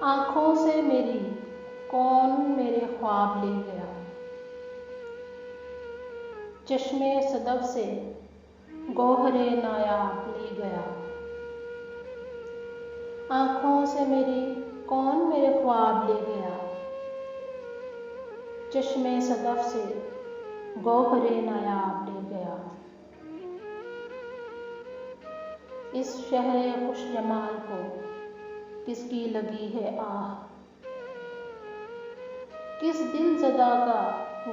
آنکھوں سے میری کون میرے خواب لے گیا، چشمے صدف سے گوہر نایاب لے گیا۔ آنکھوں سے میری کون میرے خواب لے گیا، چشمے صدف سے گوہر نایاب لے گیا۔ اس شہر خوش جمال کو کس کی لگی ہے آہ، کس دل زدہ کا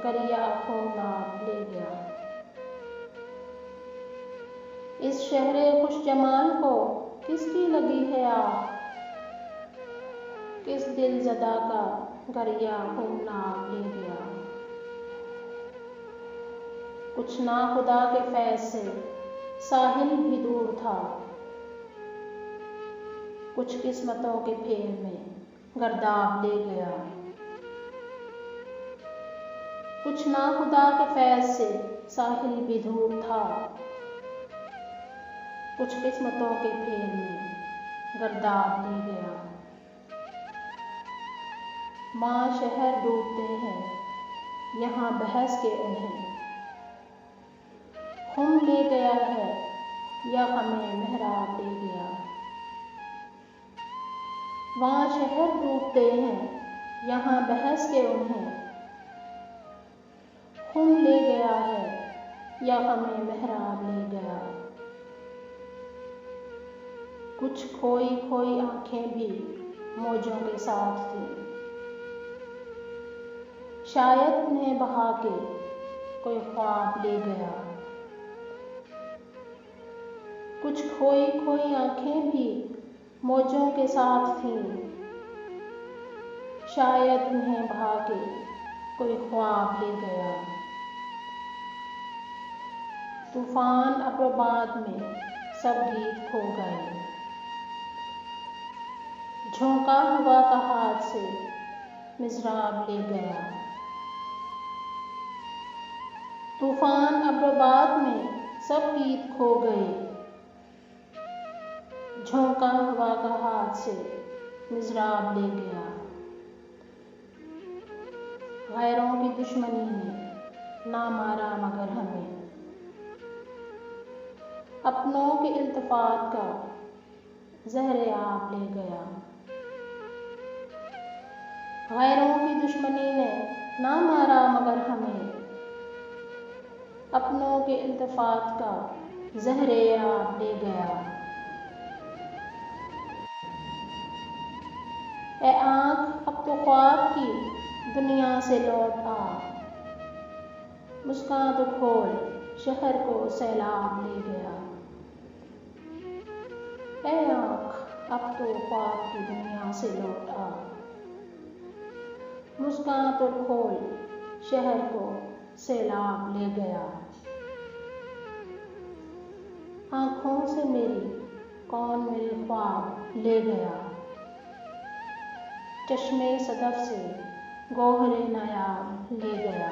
گریہ خوناب لے گیا۔ اس شہر خوش جمال کو کس کی لگی ہے آہ، کس دل زدہ کا گریہ خوناب لے گیا۔ کچھ ناخدا کے فیض سے ساحل بھی دور تھا، کچھ قسمتوں کے پھیر میں گرداب لے گیا۔ کچھ ناخدا کے فیض سے ساحل بھی دور تھا، کچھ قسمتوں کے پھیر میں گرداب لے گیا۔ وہاں شہر ڈوبتے ہیں یہاں بحث کے انہیں، خم لے گیا ہے یا ہمیں محراب لے گیا۔ وہاں شہر ڈوبتے ہیں یہاں بحث کے انہیں، خم لے گیا ہے یا ہمیں محراب لے گیا۔ کچھ کھوئی کھوئی آنکھیں بھی موجوں کے ساتھ تھیں، شاید انہیں بہا کے کوئی خواب لے گیا۔ کچھ کھوئی کھوئی آنکھیں بھی موجوں کے ساتھ تھیں، شاید انہیں بہا کے کوئی خواب لے گیا۔ طوفان ابر و باد میں سب گیت کھو گئے، جھونکا ہوا کا ہاتھ سے مضراب لے گیا۔ طوفان ابر و باد میں سب گیت کھو گئے، جھونکا ہوا کا ہاتھ سے مضراب لے گیا۔ غیروں کی دشمنی نے نہ مارا مگر ہمیں، اپنوں کے التفات کا زہر آب لے گیا۔ غیروں کی دشمنی نے نہ مارا مگر ہمیں، اپنوں کے التفات کا زہر آب لے گیا۔ اے آنکھ اب تو خواب کی دنیا سے لوٹ آ، مسکاں تو کھول شہر کو سیلاب لے گیا۔ اے آنکھ اب تو خواب کی دنیا سے لوٹ آ، مسکاں تو کھول شہر کو سیلاب لے گیا۔ آنکھوں سے میری کون میرے خواب لے گیا، چشمے صدف سے گوہر نایاب لے گیا۔